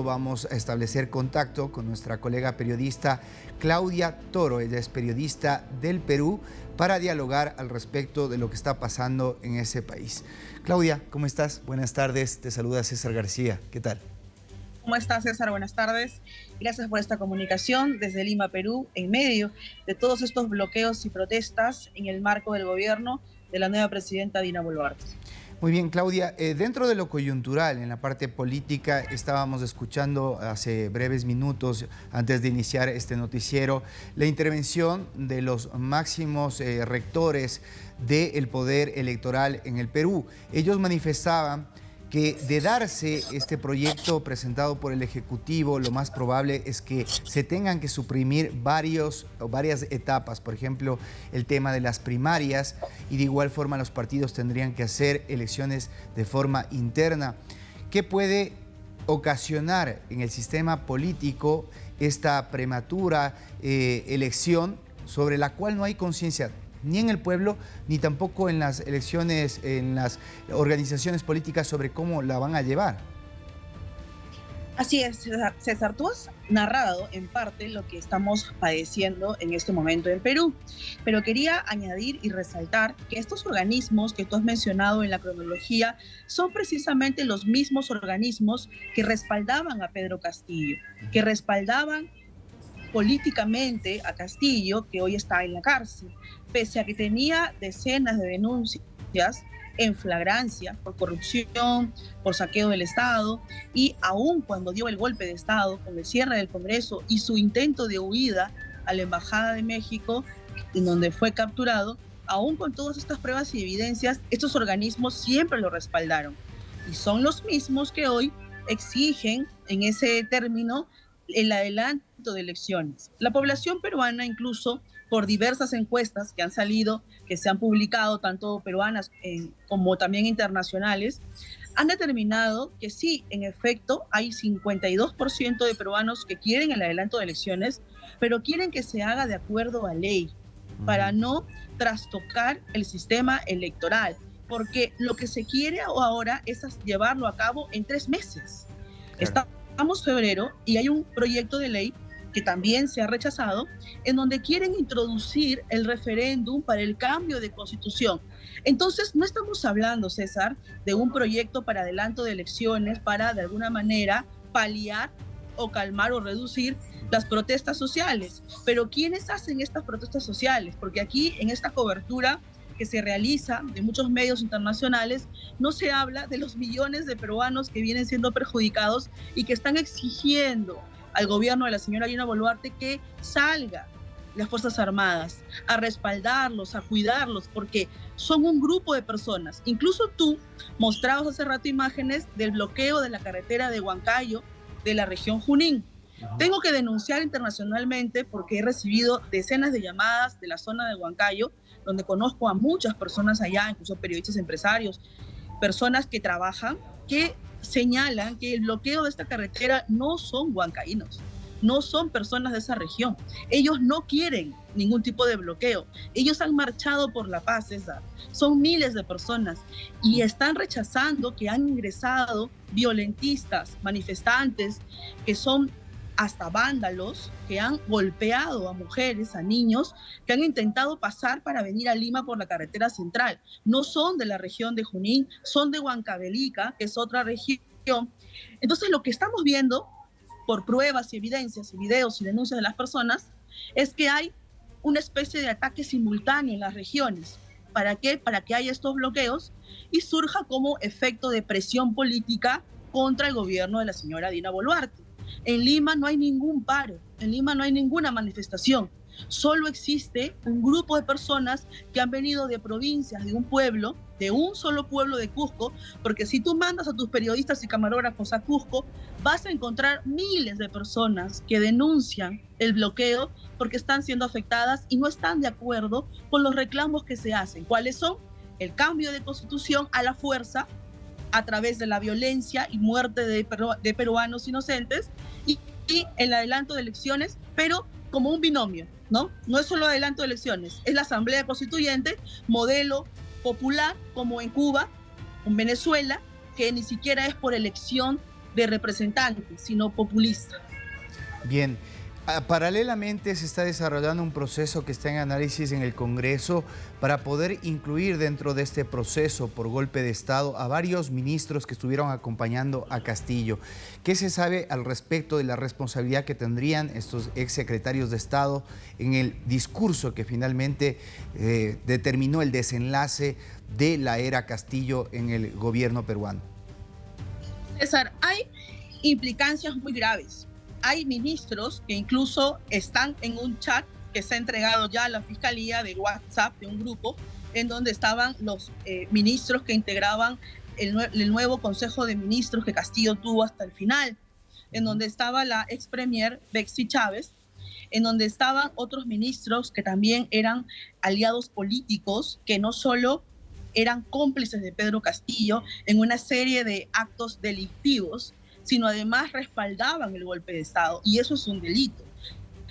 Vamos a establecer contacto con nuestra colega periodista Claudia Toro. Ella es periodista del Perú para dialogar al respecto de lo que está pasando en ese país. Claudia, ¿cómo estás? Buenas tardes, te saluda César García. ¿Qué tal? ¿Cómo estás, César? Buenas tardes. Gracias por esta comunicación desde Lima, Perú, en medio de todos estos bloqueos y protestas en el marco del gobierno de la nueva presidenta Dina Boluarte. Muy bien, Claudia, dentro de lo coyuntural, en la parte política, estábamos escuchando hace breves minutos, antes de iniciar este noticiero, la intervención de los máximos rectores del poder electoral en el Perú. Ellos manifestaban que de darse este proyecto presentado por el Ejecutivo, lo más probable es que se tengan que suprimir varias etapas, por ejemplo, el tema de las primarias, y de igual forma los partidos tendrían que hacer elecciones de forma interna. ¿Qué puede ocasionar en el sistema político esta prematura elección sobre la cual no hay conciencia ni en el pueblo, ni tampoco en las elecciones, en las organizaciones políticas sobre cómo la van a llevar? Así es, César, tú has narrado en parte lo que estamos padeciendo en este momento en Perú, pero quería añadir y resaltar que estos organismos que tú has mencionado en la cronología son precisamente los mismos organismos que respaldaban a Pedro Castillo, que respaldaban políticamente a Castillo, que hoy está en la cárcel, pese a que tenía decenas de denuncias en flagrancia por corrupción, por saqueo del Estado, y aún cuando dio el golpe de Estado con el cierre del Congreso y su intento de huida a la Embajada de México, en donde fue capturado, aún con todas estas pruebas y evidencias, estos organismos siempre lo respaldaron. Y son los mismos que hoy exigen en ese término el adelanto de elecciones. La población peruana, incluso por diversas encuestas que han salido, que se han publicado, tanto peruanas como también internacionales, han determinado que sí, en efecto, hay 52% de peruanos que quieren el adelanto de elecciones, pero quieren que se haga de acuerdo a ley, para no trastocar el sistema electoral, porque lo que se quiere ahora es llevarlo a cabo en 3 meses. Claro. Estamos en febrero y hay un proyecto de ley que también se ha rechazado, en donde quieren introducir el referéndum para el cambio de constitución. Entonces, no estamos hablando, César, de un proyecto para adelanto de elecciones para, de alguna manera, paliar o calmar o reducir las protestas sociales. Pero ¿quiénes hacen estas protestas sociales? Porque aquí, en esta cobertura que se realiza de muchos medios internacionales, no se habla de los millones de peruanos que vienen siendo perjudicados y que están exigiendo al gobierno de la señora Dina Boluarte que salga las Fuerzas Armadas a respaldarlos, a cuidarlos, porque son un grupo de personas. Incluso tú mostrabas hace rato imágenes del bloqueo de la carretera de Huancayo, de la región Junín. Tengo que denunciar internacionalmente porque he recibido decenas de llamadas de la zona de Huancayo, donde conozco a muchas personas allá, incluso periodistas, empresarios, personas que trabajan, que señalan que el bloqueo de esta carretera no son huancaínos, no son personas de esa región. Ellos no quieren ningún tipo de bloqueo. Ellos han marchado por la paz, César. Son miles de personas y están rechazando que han ingresado violentistas, manifestantes, que son hasta vándalos, que han golpeado a mujeres, a niños, que han intentado pasar para venir a Lima por la carretera central. No son de la región de Junín, son de Huancavelica, que es otra región. Entonces, lo que estamos viendo, por pruebas y evidencias, y videos y denuncias de las personas, es que hay una especie de ataque simultáneo en las regiones. ¿Para qué? Para que haya estos bloqueos y surja como efecto de presión política contra el gobierno de la señora Dina Boluarte. En Lima no hay ningún paro, en Lima no hay ninguna manifestación. Solo existe un grupo de personas que han venido de provincias, de un pueblo, de un solo pueblo de Cusco, porque si tú mandas a tus periodistas y camarógrafos a Cusco, vas a encontrar miles de personas que denuncian el bloqueo porque están siendo afectadas y no están de acuerdo con los reclamos que se hacen. ¿Cuáles son? El cambio de constitución a la fuerza, a través de la violencia y muerte de peruanos inocentes y el adelanto de elecciones, pero como un binomio, ¿no? No es solo adelanto de elecciones, es la Asamblea Constituyente, modelo popular, como en Cuba, en Venezuela, que ni siquiera es por elección de representante, sino populista. Bien. Paralelamente se está desarrollando un proceso que está en análisis en el Congreso para poder incluir dentro de este proceso por golpe de Estado a varios ministros que estuvieron acompañando a Castillo. ¿Qué se sabe al respecto de la responsabilidad que tendrían estos exsecretarios de Estado en el discurso que finalmente determinó el desenlace de la era Castillo en el gobierno peruano? César, hay implicancias muy graves. Hay ministros que incluso están en un chat que se ha entregado ya a la Fiscalía de WhatsApp, de un grupo, en donde estaban los ministros que integraban el nuevo Consejo de Ministros que Castillo tuvo hasta el final, en donde estaba la ex premier Betsy Chávez, en donde estaban otros ministros que también eran aliados políticos, que no solo eran cómplices de Pedro Castillo en una serie de actos delictivos, sino además respaldaban el golpe de Estado, y eso es un delito.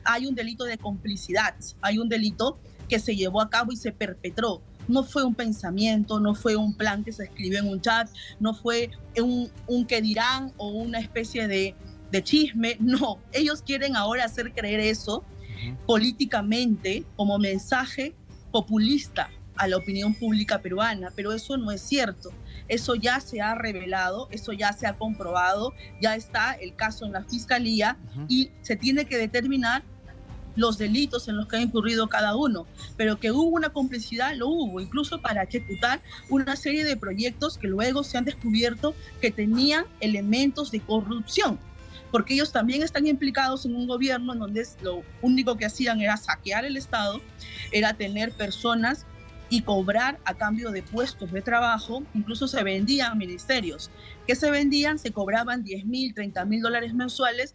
Hay un delito de complicidad, hay un delito que se llevó a cabo y se perpetró. No fue un pensamiento, no fue un plan que se escribió en un chat, no fue un que dirán o una especie de chisme, no. Ellos quieren ahora hacer creer eso políticamente como mensaje populista a la opinión pública peruana, pero eso no es cierto. Eso ya se ha revelado, eso ya se ha comprobado, ya está el caso en la Fiscalía y se tiene que determinar los delitos en los que ha incurrido cada uno, pero que hubo una complicidad, lo hubo, incluso para ejecutar una serie de proyectos que luego se han descubierto que tenían elementos de corrupción, porque ellos también están implicados en un gobierno en donde lo único que hacían era saquear el Estado, era tener personas y cobrar a cambio de puestos de trabajo. Incluso se vendían ministerios. ¿Qué se vendían? Se cobraban $10,000, $30,000 mensuales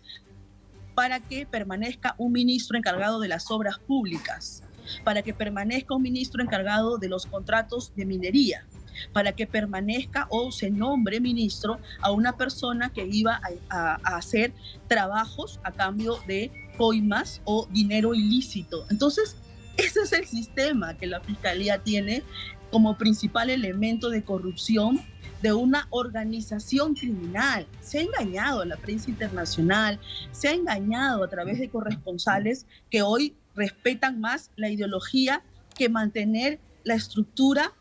para que permanezca un ministro encargado de las obras públicas, para que permanezca un ministro encargado de los contratos de minería, para que permanezca o se nombre ministro a una persona que iba a hacer trabajos a cambio de coimas o dinero ilícito. Entonces, ese es el sistema que la Fiscalía tiene como principal elemento de corrupción de una organización criminal. Se ha engañado a la prensa internacional, se ha engañado a través de corresponsales que hoy respetan más la ideología que mantener la estructura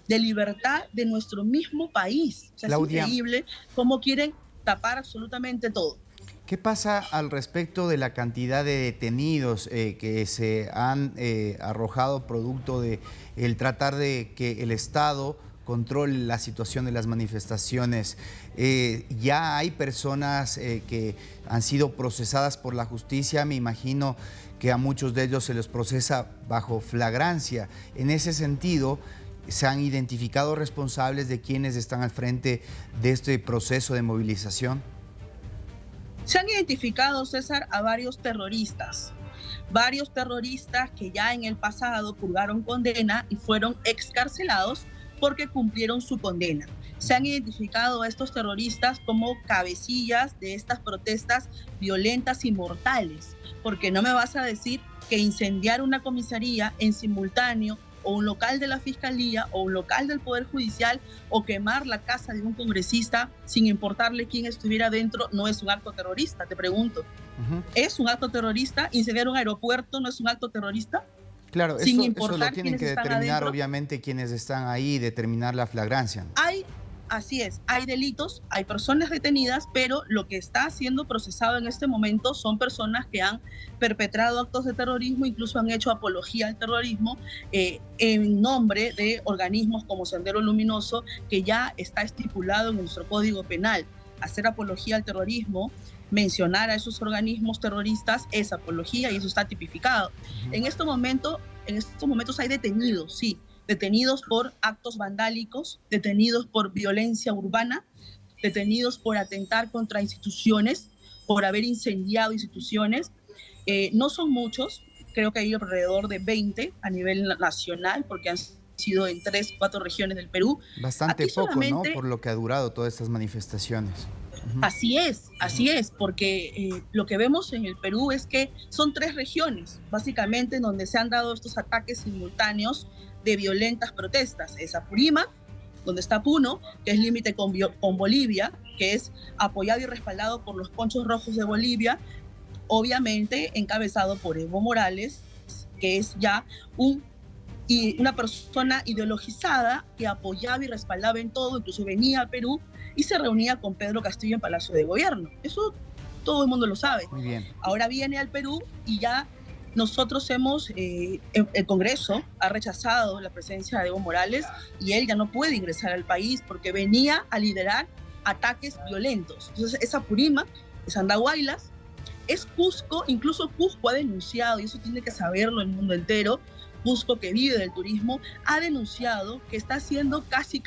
de libertad de nuestro mismo país. O sea, Claudia, es increíble cómo quieren tapar absolutamente todo. ¿Qué pasa al respecto de la cantidad de detenidos que se han arrojado producto de el tratar de que el Estado controle la situación de las manifestaciones? Ya hay personas que han sido procesadas por la justicia, me imagino que a muchos de ellos se les procesa bajo flagrancia. En ese sentido, ¿se han identificado responsables de quienes están al frente de este proceso de movilización? Se han identificado, César, a varios terroristas que ya en el pasado purgaron condena y fueron excarcelados porque cumplieron su condena. Se han identificado a estos terroristas como cabecillas de estas protestas violentas y mortales, porque no me vas a decir que incendiar una comisaría en simultáneo o un local de la Fiscalía o un local del Poder Judicial o quemar la casa de un congresista sin importarle quién estuviera dentro no es un acto terrorista, te pregunto. ¿Es un acto terrorista? ¿Incendiar un aeropuerto no es un acto terrorista? Claro, eso lo tienen que determinar obviamente quienes están ahí, determinar la flagrancia. Así es, hay delitos, hay personas detenidas, pero lo que está siendo procesado en este momento son personas que han perpetrado actos de terrorismo, incluso han hecho apología al terrorismo en nombre de organismos como Sendero Luminoso, que ya está estipulado en nuestro Código Penal. Hacer apología al terrorismo, mencionar a esos organismos terroristas es apología y eso está tipificado. En estos momentos hay detenidos, sí. Detenidos por actos vandálicos, detenidos por violencia urbana, detenidos por atentar contra instituciones, por haber incendiado instituciones. No son muchos, creo que hay alrededor de 20 a nivel nacional, porque han sido en 3, 4 regiones del Perú. Bastante aquí poco, ¿no? Por lo que ha durado todas estas manifestaciones. Así es, porque lo que vemos en el Perú es que son 3 regiones, básicamente, en donde se han dado estos ataques simultáneos de violentas protestas. Es Apurímac, donde está Puno, que es límite con Bolivia, que es apoyado y respaldado por los Ponchos Rojos de Bolivia, obviamente encabezado por Evo Morales, que es ya una persona ideologizada que apoyaba y respaldaba en todo, incluso venía a Perú y se reunía con Pedro Castillo en Palacio de Gobierno. Eso todo el mundo lo sabe. Muy bien. Ahora viene al Perú y ya nosotros el Congreso ha rechazado la presencia de Evo Morales y él ya no puede ingresar al país porque venía a liderar ataques violentos. Entonces es Apurímac, es Andahuaylas, es Cusco, incluso Cusco ha denunciado, y eso tiene que saberlo el mundo entero, Cusco, que vive del turismo, ha denunciado que está siendo casi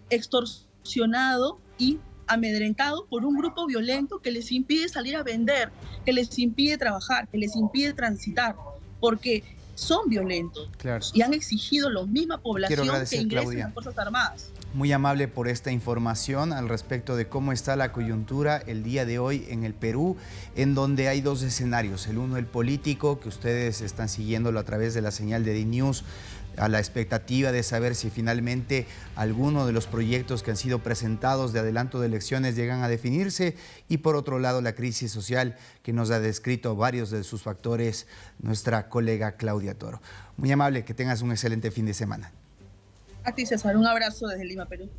extorsionado y amedrentado por un grupo violento que les impide salir a vender, que les impide trabajar, que les impide transitar, porque son violentos. Claro. Y han exigido la misma población que ingresen Claudia, a las Fuerzas Armadas. Muy amable por esta información al respecto de cómo está la coyuntura el día de hoy en el Perú, en donde hay dos escenarios. El uno, el político, que ustedes están siguiéndolo a través de la señal de DNews, a la expectativa de saber si finalmente alguno de los proyectos que han sido presentados de adelanto de elecciones llegan a definirse, y por otro lado la crisis social que nos ha descrito varios de sus factores nuestra colega Claudia Toro. Muy amable, que tengas un excelente fin de semana. A ti, César, un abrazo desde Lima, Perú.